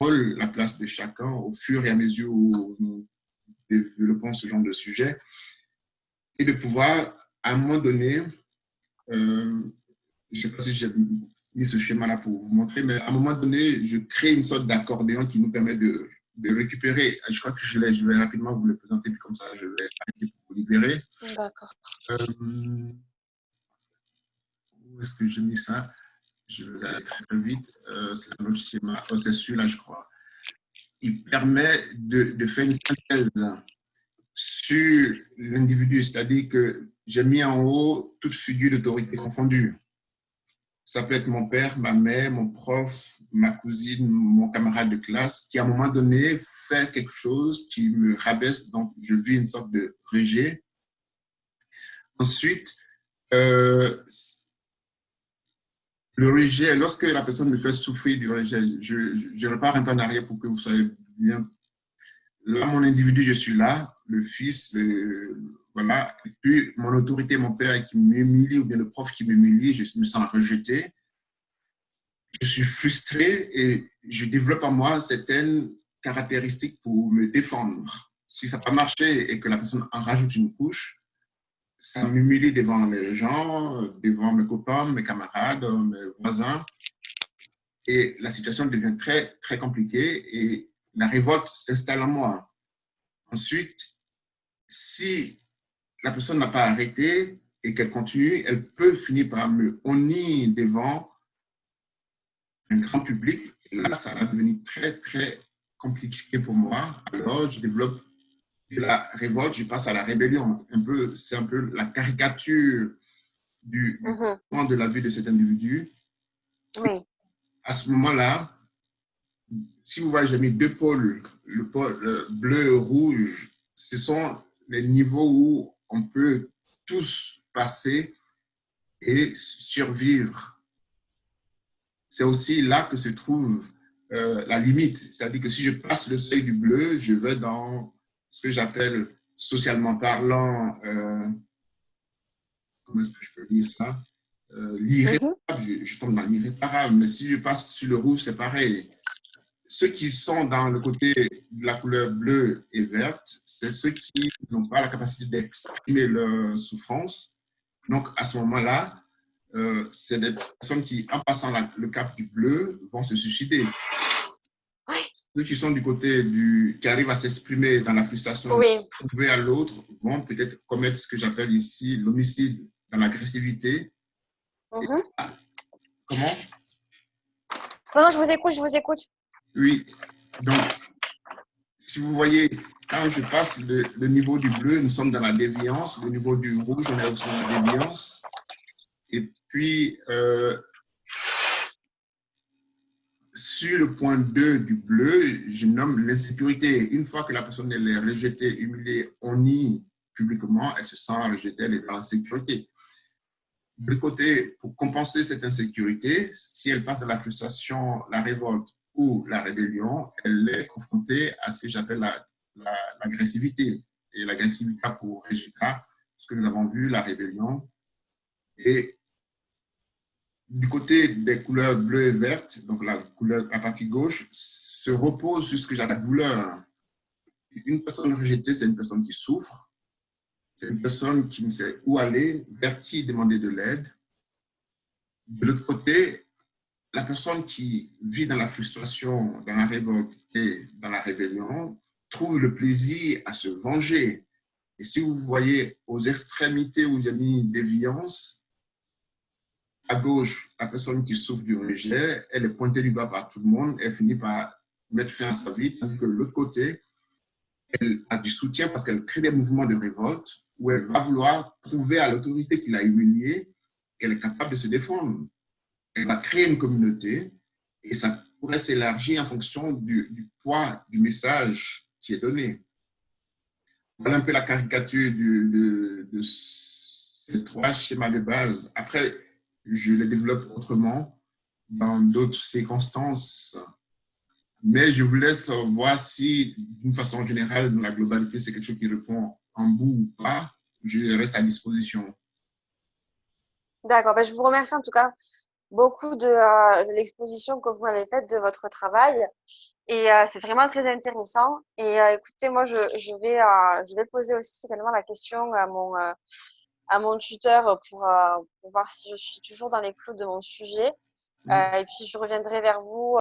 rôle, la place de chacun au fur et à mesure où nous développons ce genre de sujet et de pouvoir, à un moment donné, je ne sais pas si j'ai mis ce schéma-là pour vous montrer, mais à un moment donné, je crée une sorte d'accordéon qui nous permet de récupérer. Je crois que je vais rapidement vous le présenter, puis comme ça, je vais arrêter pour vous libérer. D'accord. Où est-ce que j'ai mis ça? Je vais aller très, très vite. C'est un autre schéma. Oh, c'est celui-là, je crois. Il permet de faire une synthèse sur l'individu, c'est-à-dire que j'ai mis en haut toute figure d'autorité confondue. Ça peut être mon père, ma mère, mon prof, ma cousine, mon camarade de classe, qui à un moment donné fait quelque chose qui me rabaisse, donc je vis une sorte de rejet. Ensuite, le rejet, lorsque la personne me fait souffrir du rejet, je repars un peu en arrière pour que vous soyez bien. Là, mon individu, je suis là, le fils, voilà. Et puis, mon autorité, mon père qui m'humilie ou bien le prof qui m'humilie, je me sens rejeté. Je suis frustré et je développe en moi certaines caractéristiques pour me défendre. Si ça n'a pas marché et que la personne en rajoute une couche, ça m'humilie devant les gens, devant mes copains, mes camarades, mes voisins. Et la situation devient très, très compliquée et la révolte s'installe en moi. Ensuite, si la personne n'a pas arrêté et qu'elle continue, elle peut finir par me honnir devant un grand public. Et là, ça va devenir très, très compliqué pour moi. Alors, je développe de la révolte, je passe à la rébellion. C'est un peu la caricature de la vie de cet individu. Oui. À ce moment-là, si vous voyez, j'ai mis deux pôles, le pôle bleu et rouge. Ce sont les niveaux où on peut tous passer et survivre. C'est aussi là que se trouve la limite. C'est-à-dire que si je passe le seuil du bleu, je vais dans ce que j'appelle, socialement parlant, comment est-ce que je peux dire ça? L'irréparable, je tombe dans l'irréparable. Mais si je passe sur le rouge, c'est pareil. Ceux qui sont dans le côté de la couleur bleue et verte, c'est ceux qui n'ont pas la capacité d'exprimer leur souffrance. Donc, à ce moment-là, c'est des personnes qui, en passant le cap du bleu, vont se suicider. Oui. Ceux qui sont du côté qui arrivent à s'exprimer dans la frustration, oui. trouver à l'autre, vont peut-être commettre ce que j'appelle ici l'homicide dans l'agressivité. Comment? Non, je vous écoute. Oui. Donc, si vous voyez, quand je passe le niveau du bleu, nous sommes dans la déviance. Le niveau du rouge, on est aussi dans la déviance. Et puis, sur le point 2 du bleu, je nomme l'insécurité. Une fois que la personne elle est rejetée, humiliée, honnie publiquement, elle se sent rejetée, elle est dans l'insécurité. De l'autre côté, pour compenser cette insécurité, si elle passe de la frustration, la révolte ou la rébellion, elle est confrontée à ce que j'appelle l'agressivité. Et l'agressivité a pour résultat ce que nous avons vu, la rébellion. Et du côté des couleurs bleues et vertes, donc la partie gauche, se repose sur ce que j'appelle la douleur. Une personne rejetée, c'est une personne qui souffre. C'est une personne qui ne sait où aller, vers qui demander de l'aide. De l'autre côté, la personne qui vit dans la frustration, dans la révolte et dans la rébellion trouve le plaisir à se venger. Et si vous voyez aux extrémités où j'ai mis déviance, à gauche, la personne qui souffre du rejet, elle est pointée du doigt par tout le monde, elle finit par mettre fin à sa vie, tandis que de l'autre côté, elle a du soutien parce qu'elle crée des mouvements de révolte où elle va vouloir prouver à l'autorité qui l'a humiliée qu'elle est capable de se défendre. Elle va créer une communauté et ça pourrait s'élargir en fonction du poids du message qui est donné. Voilà un peu la caricature de ces trois schémas de base. Après, je les développe autrement dans d'autres circonstances. Mais je vous laisse voir si, d'une façon générale, dans la globalité, c'est quelque chose qui répond en bout ou pas. Je reste à disposition. D'accord, je vous remercie en tout cas beaucoup de l'exposition que vous m'avez faite de votre travail. Et c'est vraiment très intéressant. Et écoutez, moi, je vais poser aussi également la question à mon tuteur pour voir si je suis toujours dans les clous de mon sujet. Mhm. Et puis, je reviendrai vers vous